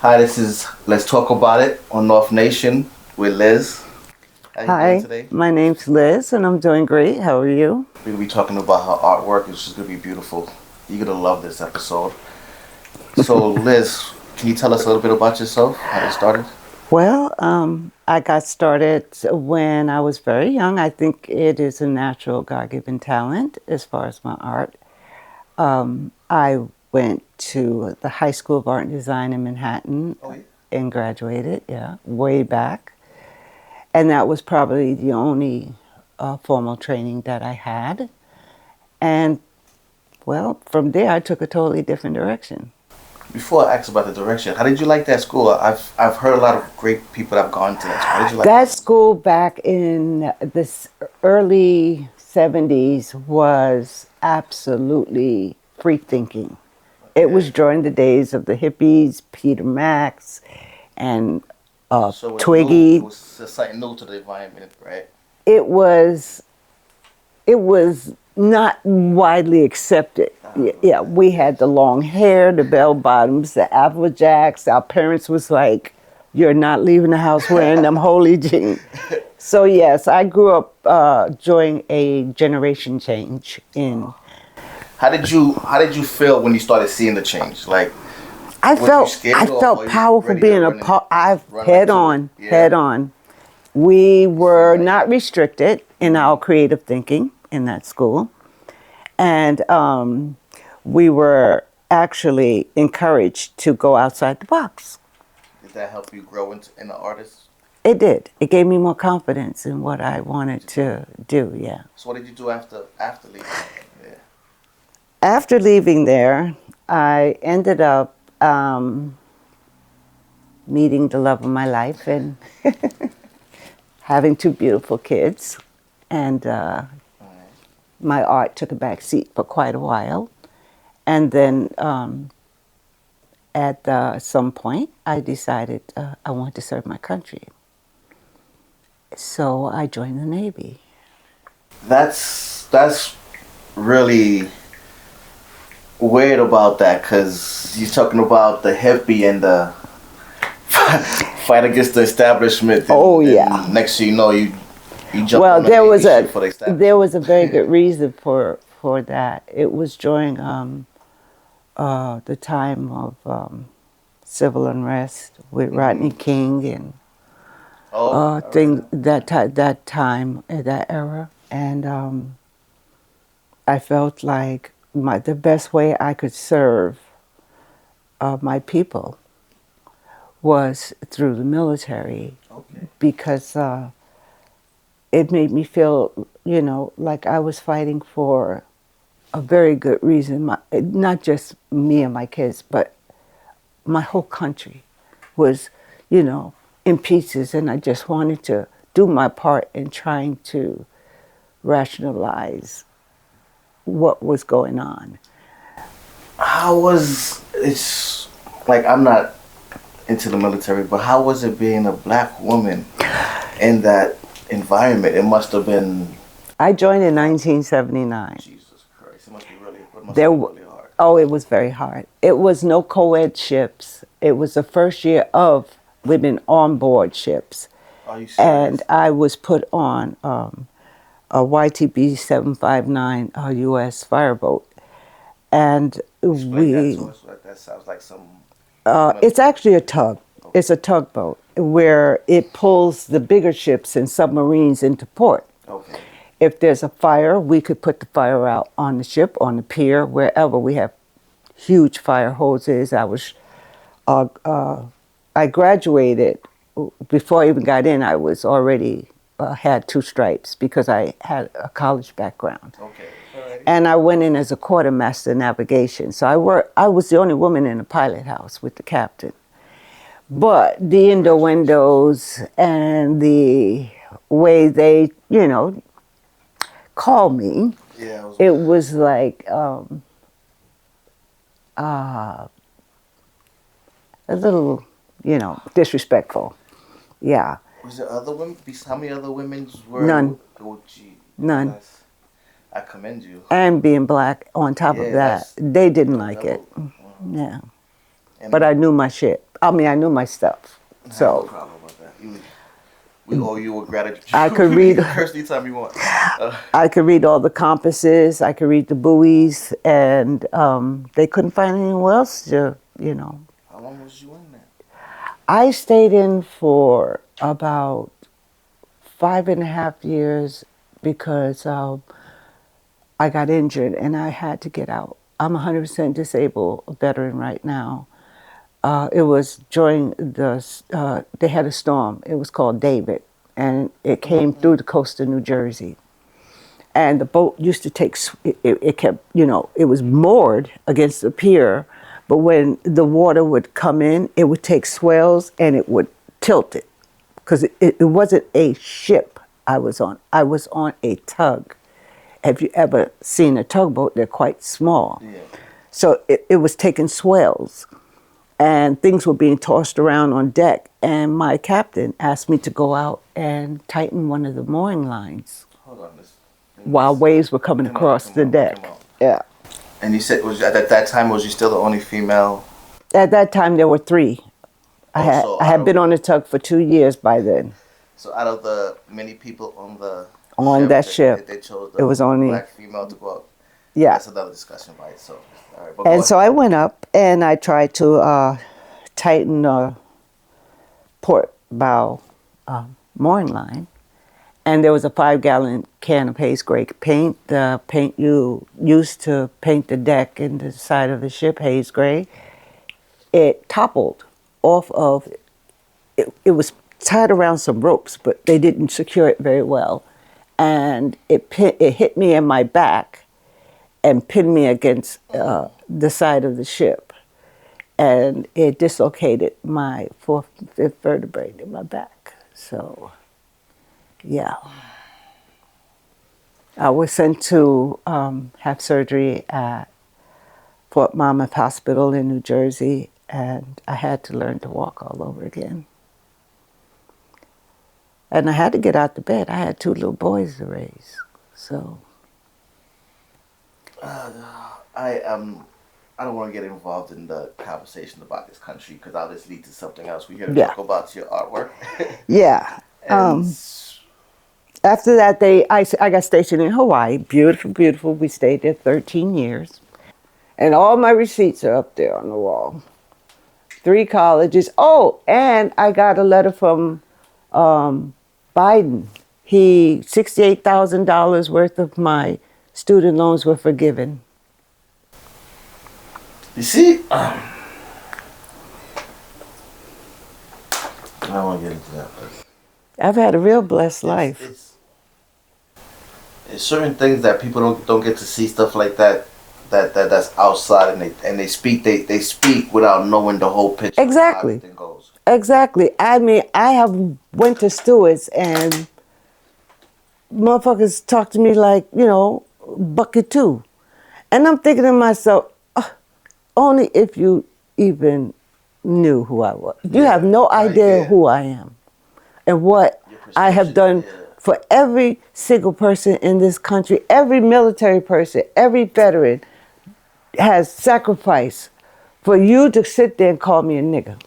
Hi, this is Let's Talk About It on North Nation with Liz. How you doing Hi, today? my name's Liz, and I'm doing great. How are you? We're going to be talking about her artwork. It's just going to be beautiful. You're going to love this episode. So, Liz, can you tell us a little bit about yourself? How you started? I got started when I was very young. I think it is a natural God-given talent as far as my art. I went to the High School of Art and Design in Manhattan Oh, yeah. and graduated, yeah, way back. And that was probably the only formal training that I had. And, well, from there I took a totally different direction. Before I ask about the direction, how did you like that school? I've heard a lot of great people that have gone to that school. How did you like That that? school back in the early 70s was absolutely free thinking. It Yeah. was during the days of the hippies, Peter Max, and So it was new. It Twiggy. was just something new to the environment, right? It was it was not widely accepted. Yeah, we had the long hair, the bell bottoms, the apple jacks. Our parents was like, "You're not leaving the house wearing them holy jeans." So yes, I grew up during a generation change in. How did you feel when you started seeing the change? Like, I was you felt I scared or felt are you powerful ready to being a run and part. I run like head to it? on, Yeah. head on. We See, were like, not restricted in our creative thinking in that school. And we were actually encouraged to go outside the box. did that help you grow into an artist? It did. It gave me more confidence in what I wanted to do, yeah. So what did you do after leaving? Yeah. After leaving there, I ended up meeting the love of my life and having two beautiful kids. And All right. my art took a back seat for quite a while. And then at some point, I decided I wanted to serve my country. So I joined the Navy. That's really weird about that because you're talking about the hippie and the fight against the establishment. And, Oh yeah. and next thing you know, you jump Well, on the Navy ship for the establishment. there was a very good reason for that. It was during the time of civil unrest with Rodney King and Oh, I things remember. that time that era, and I felt like the best way I could serve my people was through the military Okay. because it made me feel, like I was fighting for a very good reason. Not just me and my kids, but my whole country was, in pieces, and I just wanted to do my part in trying to rationalize what was going on. How was it's like I'm not into the military, but how was it being a black woman in that environment? It must have been I joined in 1979. Jesus Christ. It must There, have been w- really hard. oh, it was very hard. It was no co-ed ships. It was the first year of women on board ships. Are you serious? And I was put on a YTB 759 U.S. fireboat. And Explain that we, to us. Like, that sounds like some it's military. actually a tug. It's a tugboat where it pulls the bigger ships and submarines into port. Okay. If there's a fire, we could put the fire out on the ship, on the pier, wherever. We have huge fire hoses. I graduated before I even got in. I was already had two stripes because I had a college background, Okay. Alrighty. and I went in as a quartermaster navigation. So I was the only woman in the pilot house with the captain. But the innuendos and the way they, call me, Yeah. it was like a little, disrespectful. Yeah, Was there other women? How many other women were? none, Oh, gee. none. I commend you. And being black on top of Yeah, that, that's they didn't like it. double. Yeah. but I knew my shit. I mean, I knew my stuff. I have no So problem with that. We owe you a gratitude. I could You read. can curse anytime you want. I could read all the compasses. I could read the buoys, and they couldn't find anywhere else to, How long was you in there? I stayed in for about 5.5 years because I got injured and I had to get out. I'm 100% disabled veteran right now. It was during they had a storm. It was called David, and it came through the coast of New Jersey. And the boat used to take, it kept, it was moored against the pier, but when the water would come in, it would take swells and it would tilt it. Because it wasn't a ship I was on. I was on a tug. Have you ever seen a tugboat? They're quite small. Yeah. So it was taking swells and things were being tossed around on deck. And my captain asked me to go out and tighten one of the mooring lines Hold on. while waves were coming across the deck. Yeah. And you said, at that time, was you still the only female? At that time, there were 3. I So had been on the tug for 2 years by then. So out of the many people on that ship, they chose it was the only black female to go out. Yeah. That's another discussion by itself. All right, but And so I went up and I tried to tighten a port bow mooring line. And there was a 5-gallon can of haze gray paint. The paint you used to paint the deck and the side of the ship haze gray. It toppled off of, it was tied around some ropes, but they didn't secure it very well. And it hit me in my back and pinned me against the side of the ship. And it dislocated my 4th and 5th vertebrae in my back. So, yeah. I was sent to have surgery at Fort Monmouth Hospital in New Jersey, and I had to learn to walk all over again. And I had to get out the bed. I had 2 little boys to raise, so. I don't want to get involved in the conversation about this country because I'll just lead to something else. We're here to talk about your artwork. Yeah. After that, I got stationed in Hawaii. Beautiful, beautiful. We stayed there 13 years. And all my receipts are up there on the wall. 3 colleges. Oh, and I got a letter from Biden. $68,000 worth of my student loans were forgiven. You see, I don't want to get into that, but I've had a real blessed life. It's certain things that people don't get to see, stuff like that's outside, and they speak without knowing the whole picture. Exactly. Of how everything goes. Exactly. I mean, I have went to Stewart's and motherfuckers talk to me like, bucket 2. And I'm thinking to myself, only if you even knew who I was. You have no idea who I am and what I have done for every single person in this country. Every military person, every veteran has sacrificed for you to sit there and call me a nigger.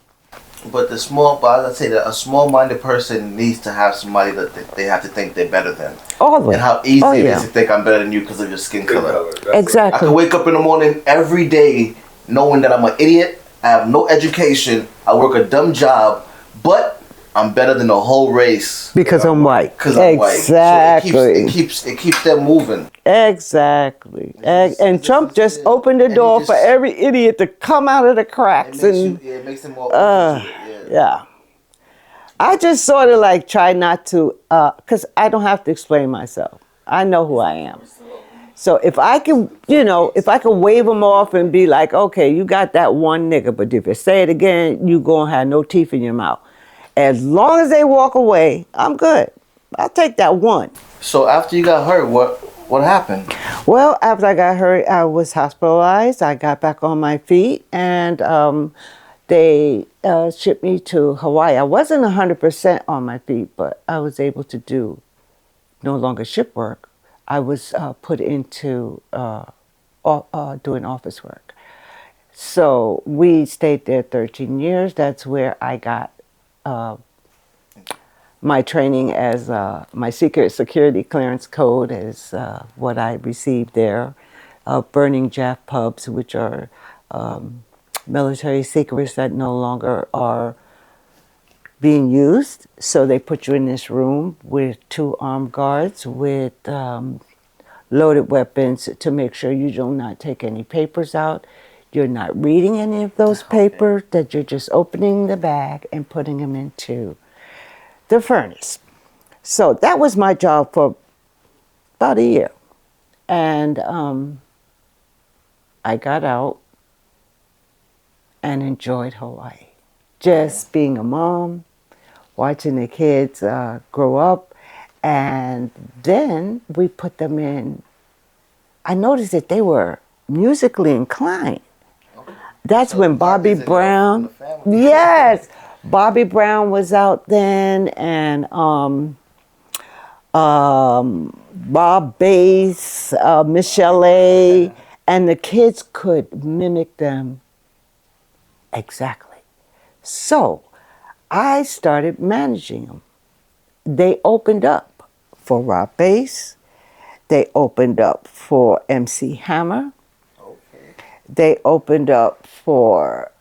But I'd say that a small-minded person needs to have somebody that they have to think they're better than. Always. And how easy it is to think I'm better than you because of your skin color. Exactly. I can wake up in the morning every day knowing that I'm an idiot, I have no education, I work a dumb job, but I'm better than the whole race. Because I'm white. Because I'm white. Exactly. So it keeps them moving. Exactly. And Trump just opened the door for every idiot to come out of the cracks. It makes them more open to it. Yeah. I just sort of like try not to, because I don't have to explain myself. I know who I am. So if I can, wave them off and be like, okay, you got that one nigga, but if you say it again, you gonna have no teeth in your mouth. As long as they walk away, I'm good. I'll take that one. So after you got hurt, what happened? Well, after I got hurt, I was hospitalized. I got back on my feet, and they shipped me to Hawaii. I wasn't 100% on my feet, but I was able to do no longer ship work. I was put into doing office work. So we stayed there 13 years. That's where I got uh, my training as my security clearance code is what I received there. Burning Jaff pubs, which are military secrets that no longer are being used. So they put you in this room with two armed guards with loaded weapons to make sure you do not take any papers out. You're not reading any of those papers, that you're just opening the bag and putting them into the furnace. So that was my job for about a year. And I got out and enjoyed Hawaii. Just being a mom, watching the kids grow up. And then we put them in. I noticed that they were musically inclined. That's so when Bobby Brown, yes, Bobby Brown was out then, and Bob Bass, Michelle A, and the kids could mimic them exactly. So I started managing them. They opened up for Rob Bass. They opened up for MC Hammer. Okay. They opened up for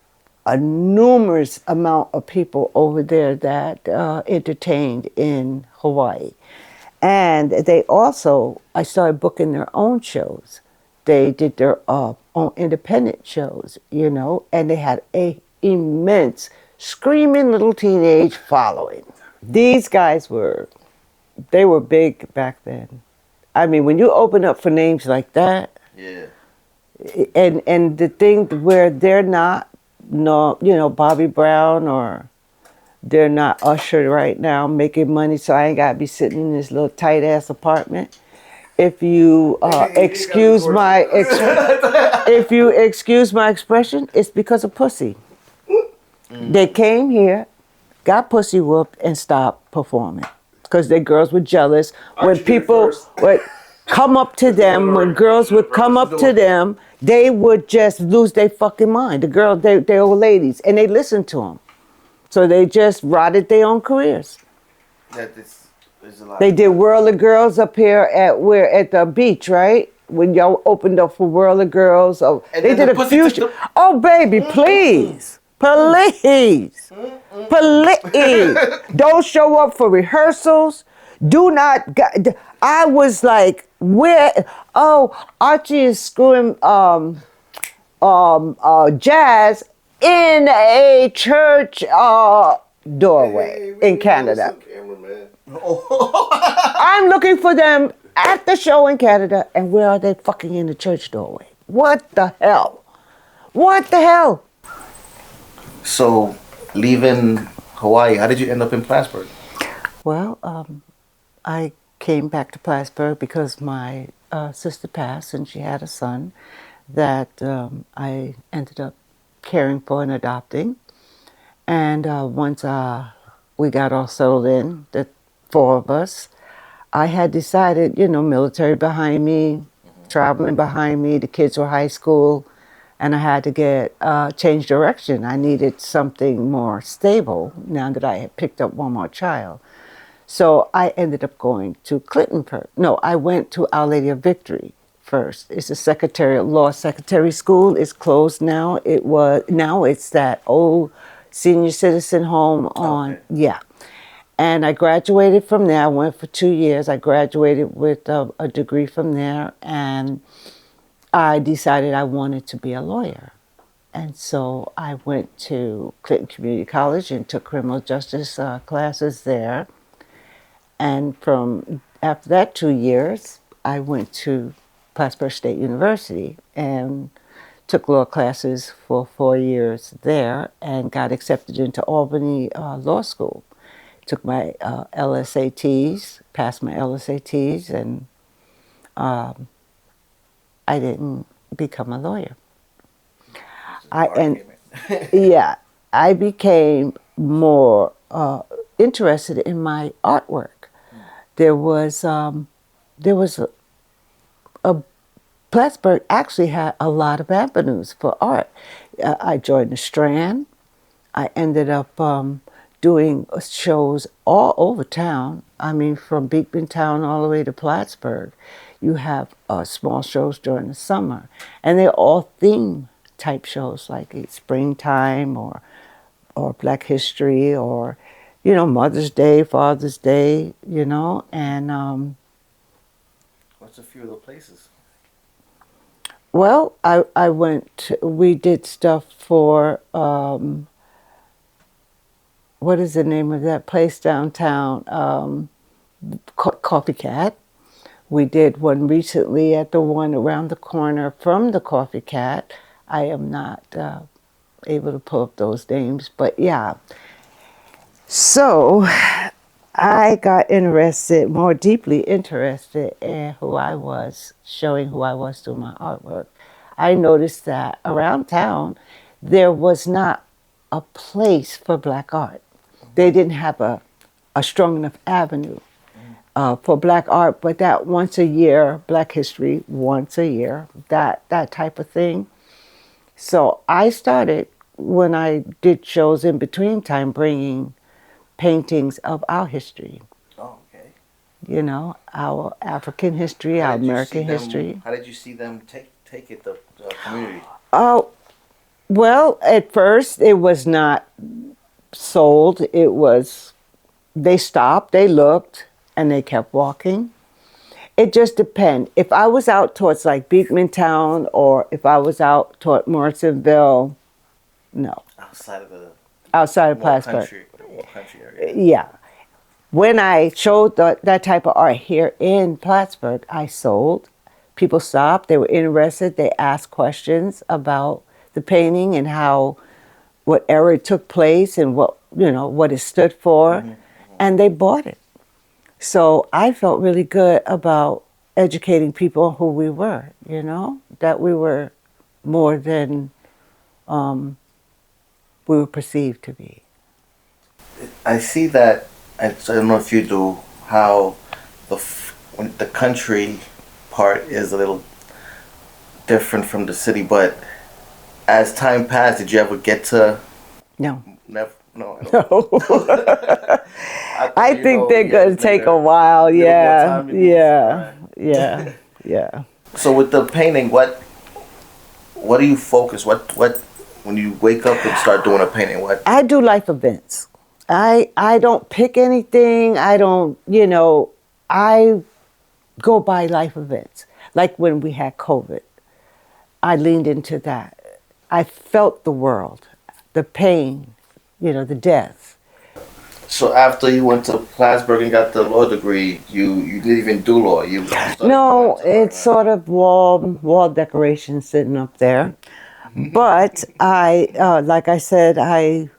a numerous amount of people over there that entertained in Hawaii. And they also, I started booking their own shows. They did their own independent shows, you know, and they had a immense, screaming little teenage following. These guys they were big back then. I mean, when you open up for names like that, yeah, and the thing where they're not, no, you know, Bobby Brown, or they're not Usher right now making money, so I ain't got to be sitting in this little tight ass apartment. If you excuse my if you excuse my expression, it's because of pussy. They came here, got pussy whooped, and stopped performing because their girls were jealous. When people would come up to them, when girls would come up to them, they would just lose their fucking mind. The girls, they old ladies, and they listened to them. So they just rotted their own careers. They did World of Girls up here at the beach, right? When y'all opened up for World of Girls. Oh, they did a few. Oh, baby, please. Please. Please. Don't show up for rehearsals. Do not. I was like, where? Oh, Archie is screwing jazz in a church doorway in Canada. I'm looking for them at the show in Canada, and where are they fucking in the church doorway? What the hell? What the hell? So, leaving Hawaii, how did you end up in Plattsburgh? Well, I came back to Plattsburgh because my sister passed and she had a son that I ended up caring for and adopting. And once we got all settled in, the four of us, I had decided, you know, military behind me, traveling behind me, the kids were high school, and I had to get change direction. I needed something more stable now that I had picked up one more child. So I ended up going to Clinton first. No, I went to Our Lady of Victory first. It's a law secretary school. It's closed now. Now it's that old senior citizen home on, okay. Yeah. And I graduated from there. I went for 2 years. I graduated with a degree from there, and I decided I wanted to be a lawyer. And so I went to Clinton Community College and took criminal justice classes there. And from after that 2 years, I went to Plattsburgh State University and took law classes for 4 years there and got accepted into Albany Law School. Took my LSATs, passed my LSATs, and I didn't become a lawyer. I became more interested in my artwork. There was Plattsburgh actually had a lot of avenues for art. I joined the Strand. I ended up doing shows all over town. I mean, from Beekman Town all the way to Plattsburgh. You have small shows during the summer, and they're all theme type shows, like it's springtime or Black History or, Mother's Day, Father's Day, and What's a few of the places? well, I went. We did stuff for what is the name of that place downtown? Coffee Cat. We did one recently at the one around the corner from the Coffee Cat. I am not able to pull up those names, but yeah. So I got interested, more deeply interested in who I was, showing who I was through my artwork. I noticed that around town, there was not a place for Black art. They didn't have a strong enough avenue for Black art, but that once a year, Black History once a year, that type of thing. So I started, when I did shows in between time, bringing paintings of our history. Oh, okay. Our African history, our American history. How did you see them take it, the community? Oh, well, at first it was not sold. They stopped, they looked, and they kept walking. It just depends. If I was out towards like Beekman Town or if I was out toward Morrisonville, no. Outside of Plattsburgh. More country area. Yeah. When I showed that type of art here in Plattsburgh, I sold. People stopped. They were interested. They asked questions about the painting and what era it took place and what it stood for, and they bought it. So I felt really good about educating people on who we were. That we were more than we were perceived to be. I see that. I don't know if you do. How when the country part is a little different from the city, but as time passed, did you ever get to? No. Never. No. No. I think they're going to take a while. Yeah. Yeah. So with the painting, what do you focus? What when you wake up and start doing a painting? What? I do life events. I don't pick anything. I don't. I go by life events. Like when we had COVID, I leaned into that. I felt the world, the pain, the death. So after you went to Plattsburgh and got the law degree, you didn't even do law. You no, it's sort of wall decoration sitting up there. But I, like I said, I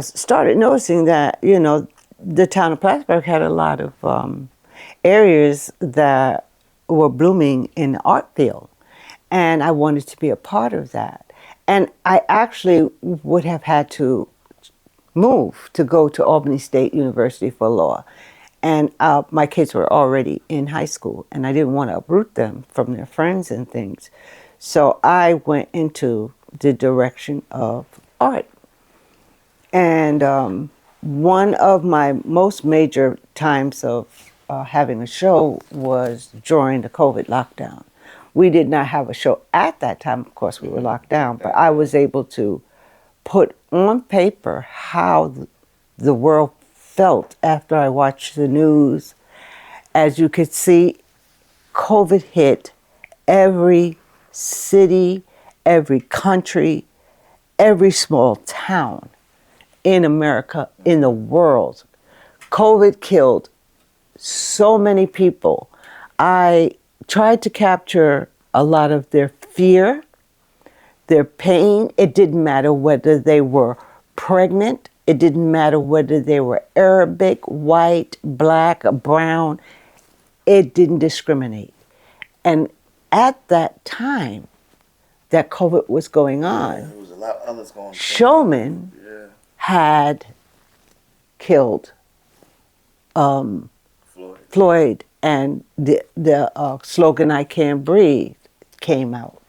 started noticing that the town of Plattsburgh had a lot of areas that were blooming in the art field, and I wanted to be a part of that. And I actually would have had to move to go to Albany State University for law. And my kids were already in high school, and I didn't want to uproot them from their friends and things. So I went into the direction of art. And one of my most major times of having a show was during the COVID lockdown. We did not have a show at that time. Of course, we were locked down, but I was able to put on paper how the world felt after I watched the news. As you could see, COVID hit every city, every country, every small town in America, in the world. COVID killed so many people. I tried to capture a lot of their fear, their pain. It didn't matter whether they were pregnant. It didn't matter whether they were Arabic, white, black, brown. It didn't discriminate. And at that time that COVID was going on, there was a lot of others going. Showman had killed Floyd, and the slogan "I Can't Breathe" came out.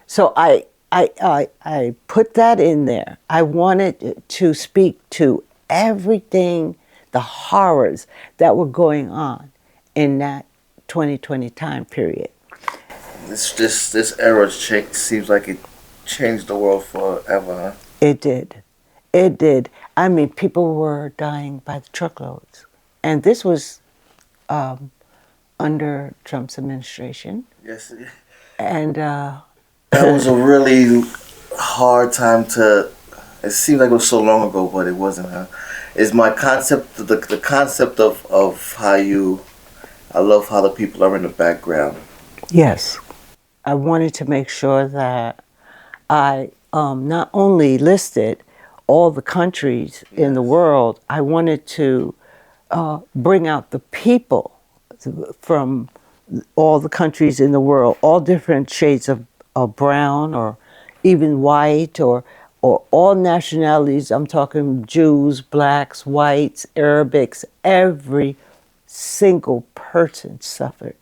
So I I put that in there. I wanted to speak to everything, the horrors that were going on in that 2020 time period. This era seems like it changed the world forever, huh? It did. It did. I mean, people were dying by the truckloads. And this was under Trump's administration. Yes. And That was a really hard time to. It seems like it was so long ago, but it wasn't, huh? Is my concept the concept of how you. I love how the people are in the background. yes, I wanted to make sure that I not only listed all the countries in the Yes. world, I wanted to bring out the people from all the countries in the world, all different shades of brown or even white or all nationalities. I'm talking Jews, blacks, whites, Arabics, every single person suffered.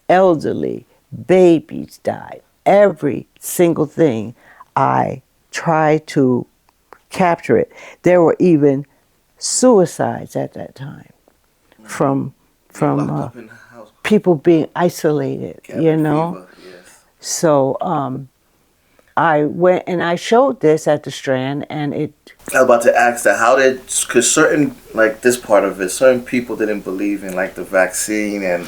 Elderly, babies died, every single thing. I tried to capture it. There were even suicides at that time from Being from locked up in the house. people being isolated, you Cabin know. fever. Yes. So I went and I showed this at the Strand, and it I was about to ask that. How did, because certain, like this part of it, certain people didn't believe in like the vaccine and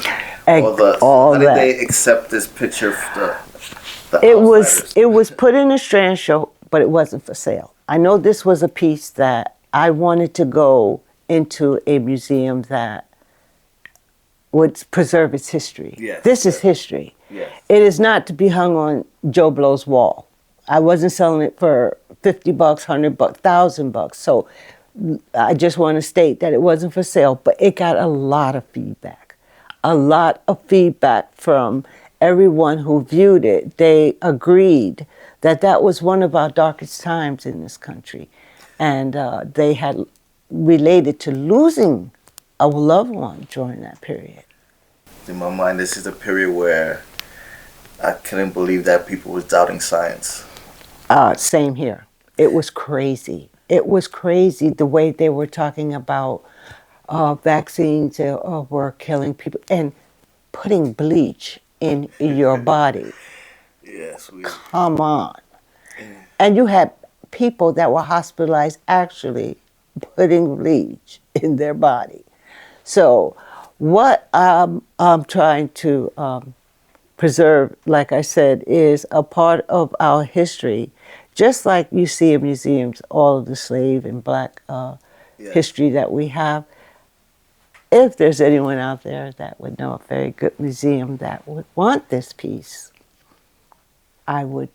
all the. all How did that. they accept this picture of the It outsiders? was put in a Strand show, but it wasn't for sale. I know this was a piece that I wanted to go into a museum that would preserve its history. Yes. This is history. Yes. It is not to be hung on Joe Blow's wall. I wasn't selling it for $50, $100, $1,000. So I just want to state that it wasn't for sale, but it got a lot of feedback. A lot of feedback from everyone who viewed it. They agreed that that was one of our darkest times in this country. And they had related to losing a loved one during that period. In my mind, this is a period where I couldn't believe that people was doubting science. Same here. It was crazy. It was crazy the way they were talking about vaccines were killing people and putting bleach in your body. Yes, we. Come on. And you had people that were hospitalized actually putting bleach in their body. So what I'm trying to preserve, like I said, is a part of our history. Just like you see in museums, all of the slave and black Yeah. history that we have. If there's anyone out there that would know a very good museum that would want this piece, I would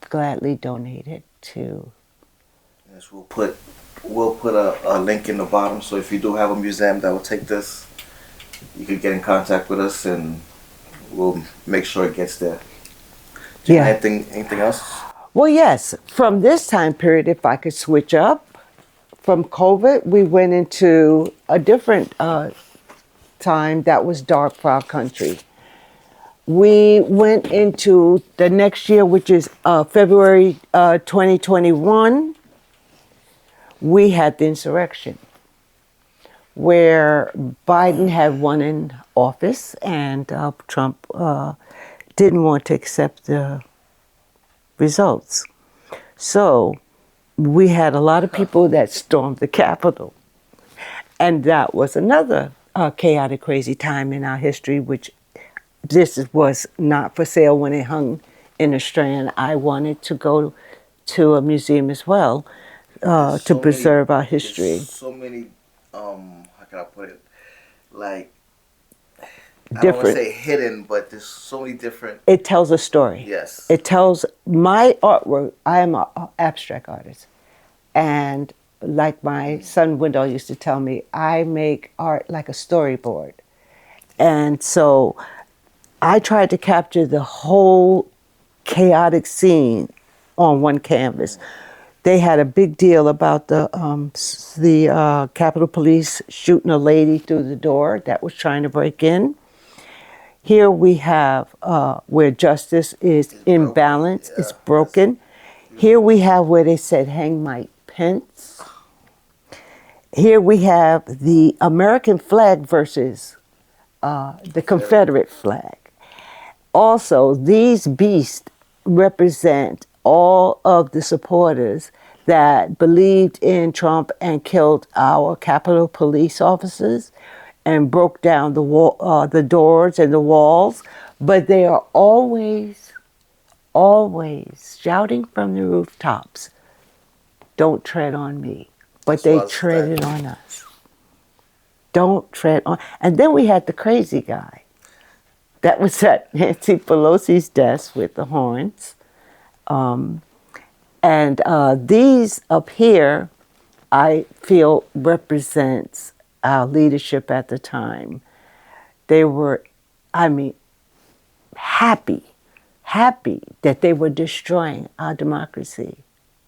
gladly donate it to. Yes, we'll put a link in the bottom. So if you do have a museum that will take this, you could get in contact with us and we'll make sure it gets there. Do you Yeah. have anything else? Well, yes, from this time period, if I could switch up, from COVID, we went into a different time that was dark for our country. We went into the next year, which is February 2021. We had the insurrection where Biden had won in office and Trump didn't want to accept the results. So we had a lot of people that stormed the Capitol. And that was another chaotic, crazy time in our history, which was not for sale when it hung in the Strand. I wanted to go to a museum as well to preserve our history. There's so many, how can I put it? Like, I don't want to Different. say hidden, but there's so many different. It tells a story. Yes. It tells my artwork. I am an abstract artist. And like my son Wendell used to tell me, I make art like a storyboard. And so I tried to capture the whole chaotic scene on one canvas. They had a big deal about the Capitol Police shooting a lady through the door that was trying to break in. Here we have where justice is It's imbalanced, broken. it's broken. Here we have where they said hang Mike Pence. Here we have the American flag versus the Confederate flag. Also, these beasts represent all of the supporters that believed in Trump and killed our Capitol police officers and broke down the wall, the doors and the walls. But they are always, always shouting from the rooftops, "Don't tread on me." But they treaded on us. Don't tread on. And then we had the crazy guy that was at Nancy Pelosi's desk with the horns. And these up here, I feel, represents our leadership at the time. They were, I mean, happy that they were destroying our democracy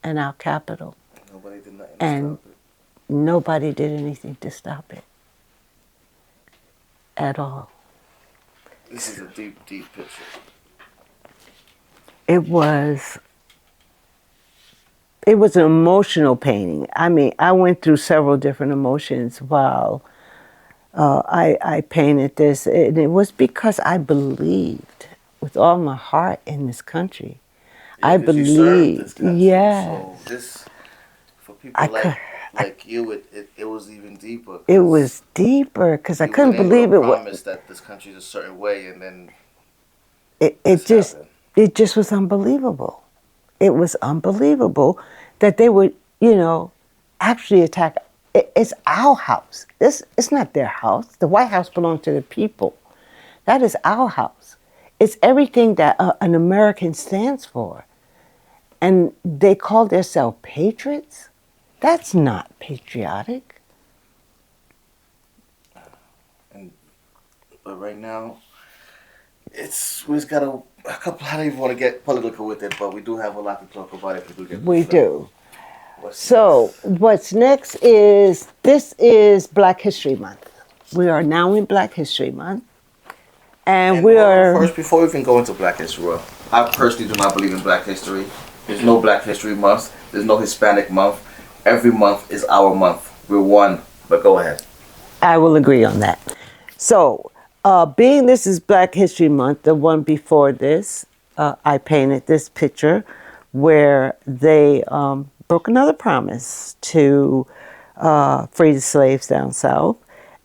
and our capital. Nobody did nothing And to stop it. nobody did anything to stop it at all. This is a deep, deep picture. It was an emotional painting. I mean, I went through several different emotions while I painted this, and it was because I believed with all my heart in this country. Yeah, I 'cause you served this believed, country, yes. So this, for people like you, it was even deeper. It was deeper because I couldn't believe it. Promise that this country's a certain way, and then it just was unbelievable. It was unbelievable that they would, actually attack. It's our house. It's not their house. The White House belonged to the people. That is our house. It's everything that an American stands for. And they call themselves patriots? That's not patriotic. But right now, we just got a couple. I don't even want to get political with it, but we do have a lot to talk about if we do get. We do. What's next is, this is Black History Month. We are now in Black History Month. And we are... First, before we even go into Black History Month, I personally do not believe in Black History. There's no Black History Month. There's no Hispanic Month. Every month is our month. We're one. But go ahead. I will agree on that. So, being this is Black History Month, the one before this, I painted this picture where they broke another promise to free the slaves down south.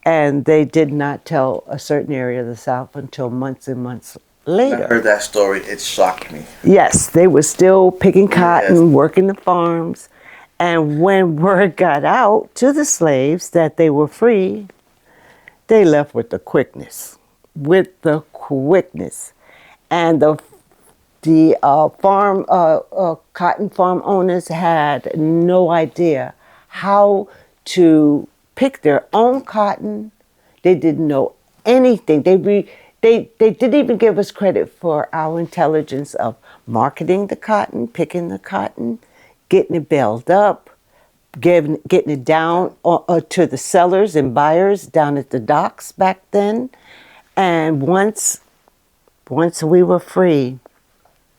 And they did not tell a certain area of the South until months and months later. When I heard that story, it shocked me. Yes, they were still picking cotton, working the farms. And when word got out to the slaves that they were free, they left with the quickness. And the cotton farm owners had no idea how to pick their own cotton. They didn't know anything. They didn't even give us credit for our intelligence of marketing the cotton, picking the cotton, getting it baled up, getting it down to the sellers and buyers down at the docks back then. And once we were free,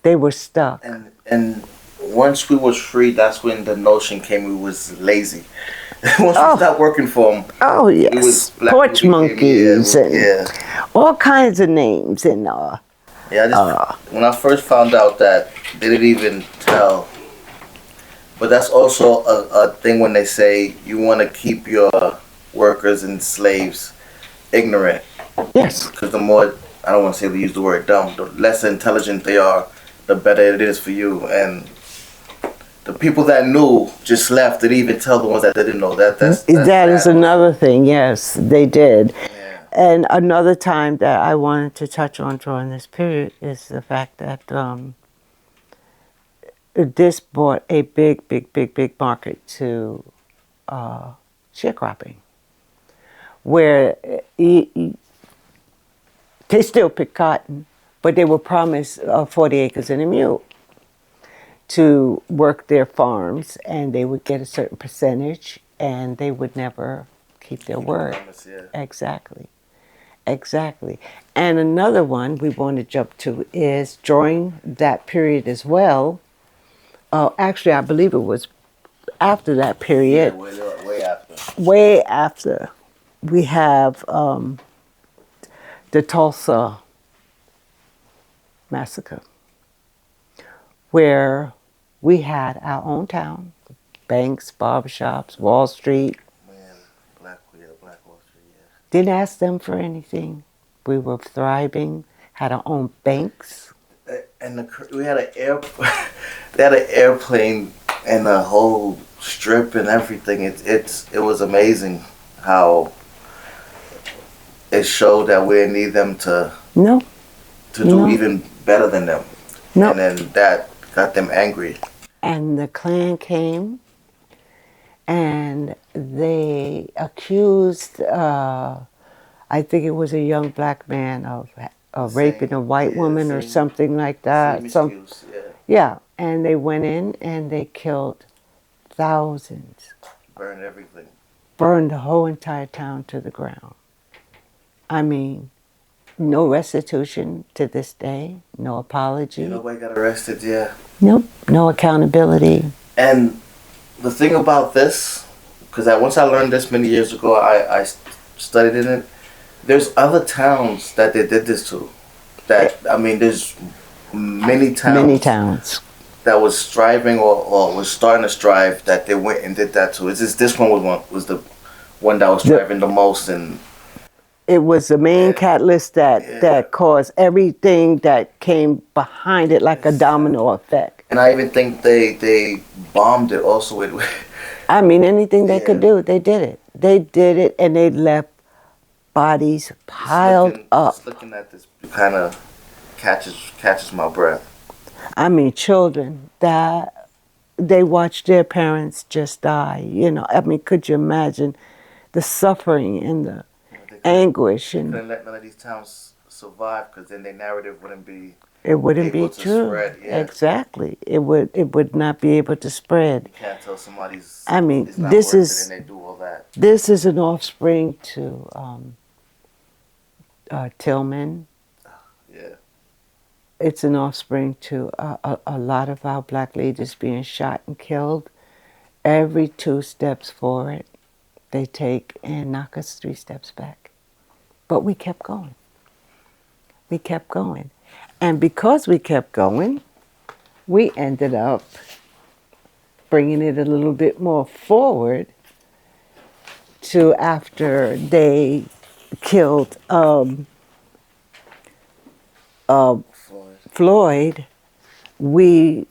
they were stuck. And once we was free, that's when the notion came we was lazy. Once we stopped working for them. Oh, yes. Porch monkeys and all kinds of names. And when I first found out that they didn't even tell. But that's also a thing when they say you want to keep your workers and slaves ignorant. Yes. Because the more, I don't want to say they use the word dumb, the less intelligent they are, the better it is for you. And the people that knew just left. They didn't even tell the ones that didn't know. That is another thing. Yes, they did. Yeah. And another time that I wanted to touch on during this period is the fact that this brought a big market to sharecropping, where they still pick cotton, but they were promised 40 acres and a mule to work their farms, and they would get a certain percentage, and they would never keep their word. Exactly. And another one we want to jump to is during that period as well, Actually, I believe it was after that Yeah, period, way after. way after. We have the Tulsa massacre, where we had our own town, banks, barbershops, Wall Street. Man, Black Wall Street, yeah. Didn't ask them for anything. We were thriving, had our own banks. And we had an air, they had an airplane and a whole strip and everything. It was amazing how it showed that we need them No, to do no, even better than them, no. and then that got them angry. And the Klan came and they accused, I think it was a young black man of raping a white woman or something like that. Same excuse, yeah. Yeah, and they went in and they killed thousands, Burn everything. burned the whole entire town to the ground. I mean, no restitution to this day, no apology. Yeah, nobody got arrested, yeah. Nope, no accountability. And the thing about this, because once I learned this many years ago, I studied in it. There's other towns that they did this to. That I mean, there's many towns that was striving or was starting to strive that they went and did that to. It's just this one was the one that was striving the most, and it was the main catalyst that caused everything that came behind it, like a domino effect. And I even think they bombed it also with. I mean, anything they could do, they did it. They did it, and they left bodies piled up. Just looking at this kind of catches my breath. I mean, children that they watched their parents just die. You know, I mean, could you imagine the suffering and the anguish? And couldn't let none of these towns survive because then their narrative wouldn't be. It wouldn't be true. Spread, yeah. Exactly. It would not be able to spread. You can't tell somebody's. I mean, it's not this worth is it and they do all that. This is an offspring to Tillman. Yeah. It's an offspring to a lot of our black leaders being shot and killed. Every 2 steps forward, they take and knock us 3 steps back. But we kept going. We kept going. And because we kept going, we ended up bringing it a little bit more forward to after they killed Floyd, we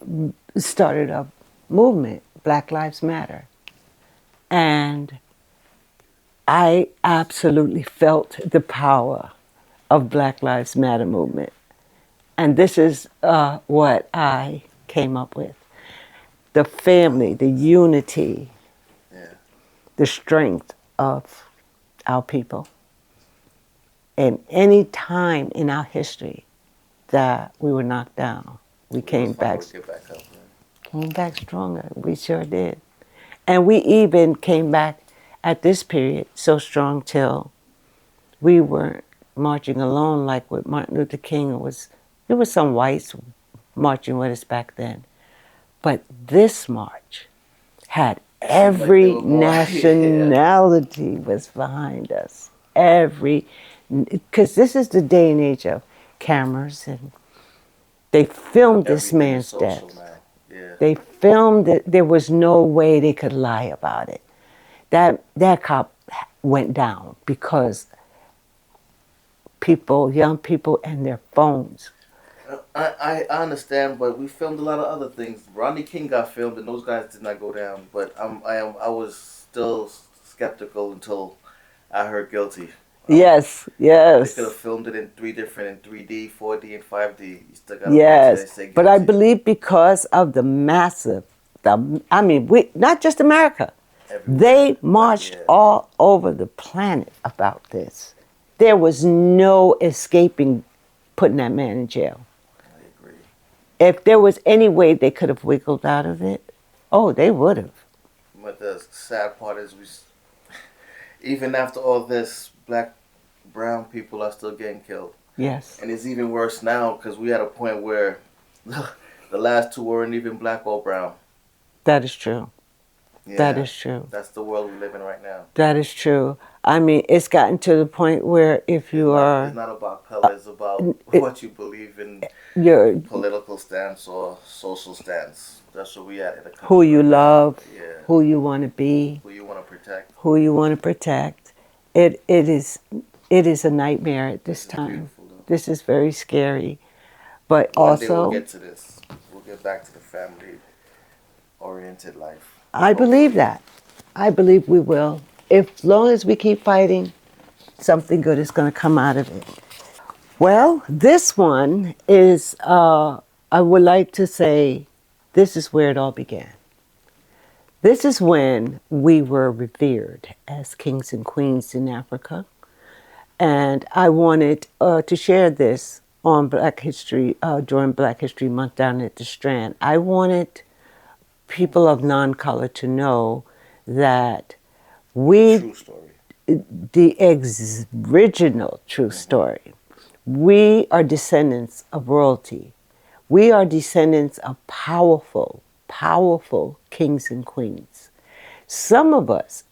started a movement, Black Lives Matter. And I absolutely felt the power of Black Lives Matter movement. And this is what I came up with. The family, the unity, the strength of our people. And any time in our history that we were knocked down, we came back. Came back stronger. We sure did. And we even came back at this period so strong till we weren't marching alone like with Martin Luther King. There was some whites marching with us back then. But this march had every nationality was behind us. Because this is the day and age of cameras, and they filmed this man's death. Yeah. They filmed it. There was no way they could lie about it. That cop went down because young people and their phones. I understand, but we filmed a lot of other things. Rodney King got filmed, and those guys did not go down. But I was still skeptical until I heard guilty. Yes. They could have filmed it in 3D, 4D, and 5D. You still gotta say but I believe because of the massive, not just America, they marched all over the planet about this. There was no escaping putting that man in jail. I agree. If there was any way they could have wiggled out of it, they would have. But the sad part is, even after all this, brown people are still getting killed. Yes. And it's even worse now because we had a point where The last two weren't even black or brown. That is true. That Yeah, is true. that's the world we live in right now. That is true. I mean, it's gotten to the point where if It's you not. It's are, not about color. It's about it, what you believe in, you're political stance or social stance. That's where we at in the who country you right now. love, Yeah. who you want to be, Who you want to protect. who you want to protect. It is a nightmare at this This is time. beautiful though. This is very scary. But One day we'll also, get to this. We'll get back to the family oriented life. I believe Hopefully. that. I believe we will. As long as we keep fighting, something good is going to come out of it. Well, this one is, I would like to say, this is where it all began. This is when we were revered as kings and queens in Africa. And I wanted to share this on Black History, during Black History Month down at the Strand. I wanted people of non-color to know that The we, true story. the original true story, we are descendants of royalty. We are descendants of powerful, powerful kings and queens. Some of us,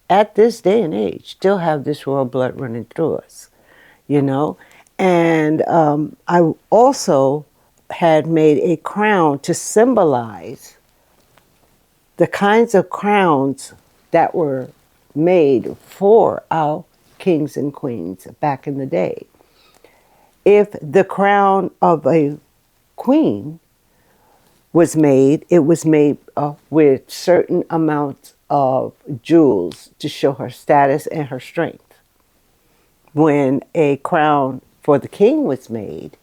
at this day and age, still have this royal blood running through us, you know? And I also had made a crown to symbolize the kinds of crowns that were made for our kings and queens back in the day. If the crown of a queen was made, it was made with certain amounts of jewels to show her status and her strength. When a crown for the king was made,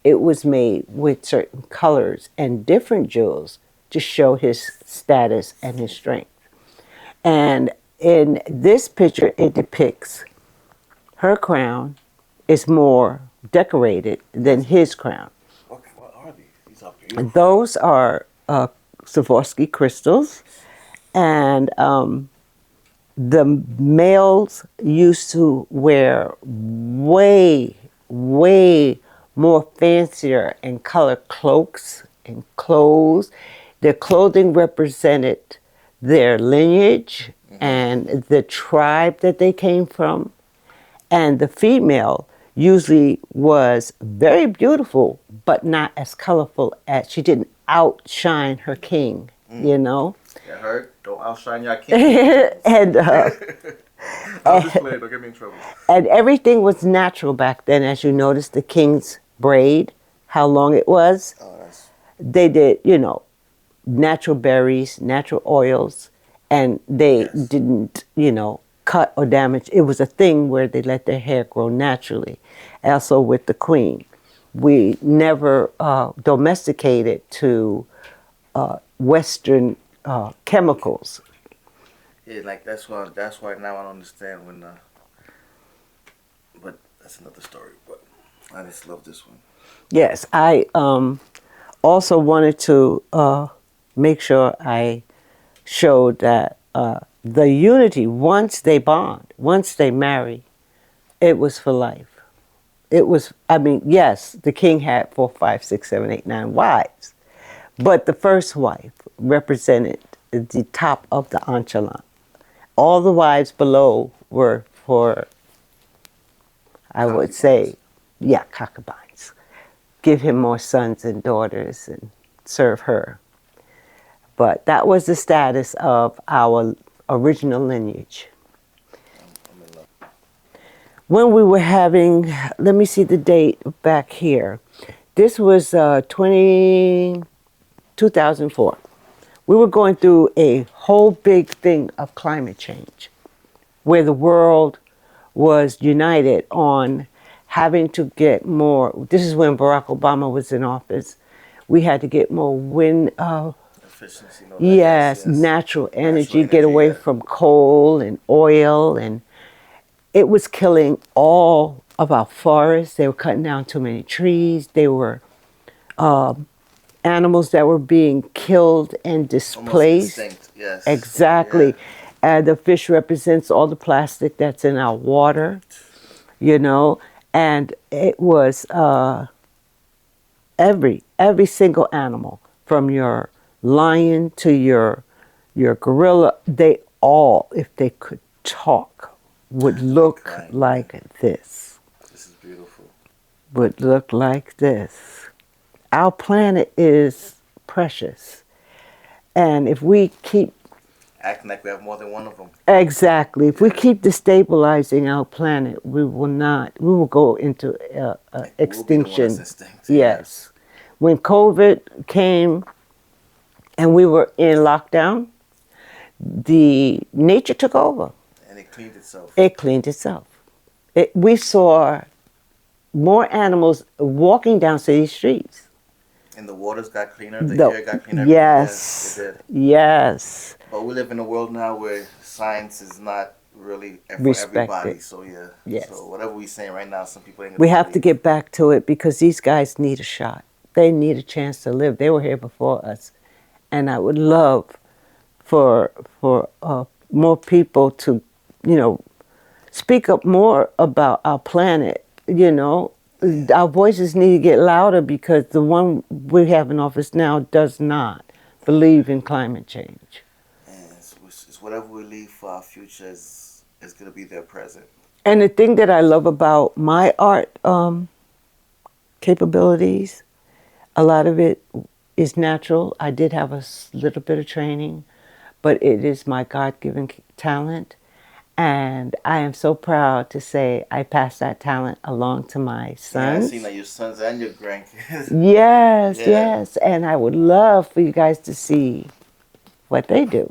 it was made with certain colors and different jewels to show his status and his strength. And in this picture, it depicts her crown is more decorated than his crown. Okay, what are these? These are beautiful. Those are Swarovski crystals, and the males used to wear way, way more fancier and color cloaks and clothes. Their clothing represented their lineage and the tribe that they came from. And the female usually was very beautiful, but not as colorful as she didn't outshine her king, you know? You heard? Don't outshine your king. and I'll just play. Don't get me in trouble. and everything was natural back then. As you noticed, the king's braid, how long it was. Oh, that's They did, natural berries, natural oils, and they Yes. didn't, cut or damage. It was a thing where they let their hair grow naturally. Also with the queen, we never domesticated to Western chemicals. yeah. Like that's why. That's why now I don't understand when. But that's another story. But I just love this one. Yes, I also wanted to make sure I showed that the unity, once they bond, once they marry, it was for life. It was, I mean, yes, the king had 4, 5, 6, 7, 8, 9 wives, but the first wife represented the top of the enchilada. All the wives below were for, I would say, yeah, concubines. Give him more sons and daughters and serve her. But that was the status of our original lineage. I'm in love. When we were having, let me see the date back here. This was 2004. We were going through a whole big thing of climate change where the world was united on having to get more. This is when Barack Obama was in office. We had to get more wind, Efficiency. No, yes, yes. natural energy, Natural get away yeah. from coal and oil, and it was killing all of our forests. They were cutting down too many trees. They were animals that were being killed and Almost displaced. extinct. Yes. Exactly. Yeah. And the fish represents all the plastic that's in our water, and it was every single animal, from your lion to your gorilla, they all, if they could talk, would look Crying, like yeah. this. This is beautiful. Would look like this. Our planet is precious. And if we keep Acting like we have more than one of them. exactly, if we Yeah. keep destabilizing our planet, we will go into We'll be the one that's extinction. extinct. Yeah. Yes. When COVID came and we were in lockdown, the nature took over. And it cleaned itself. It cleaned itself. We saw more animals walking down city streets. And the waters got cleaner, the air got cleaner. Yes. Yeah, it did. Yes. But we live in a world now where science is not really for Respected. everybody. So yeah. Yes. So whatever we're saying right now, some people ain't gonna We have to believe. get back to it because these guys need a shot. They need a chance to live. They were here before us. And I would love for more people to, speak up more about our planet. Our voices need to get louder because the one we have in office now does not believe in climate change. And it's whatever we leave for our future is gonna be their present. And the thing that I love about my art capabilities, a lot of it is natural. I did have a little bit of training, but it is my God-given talent. And I am so proud to say I passed that talent along to my Yeah, I sons. seen that your sons and your grandkids. Yes, Yeah. yes. And I would love for you guys to see what they do.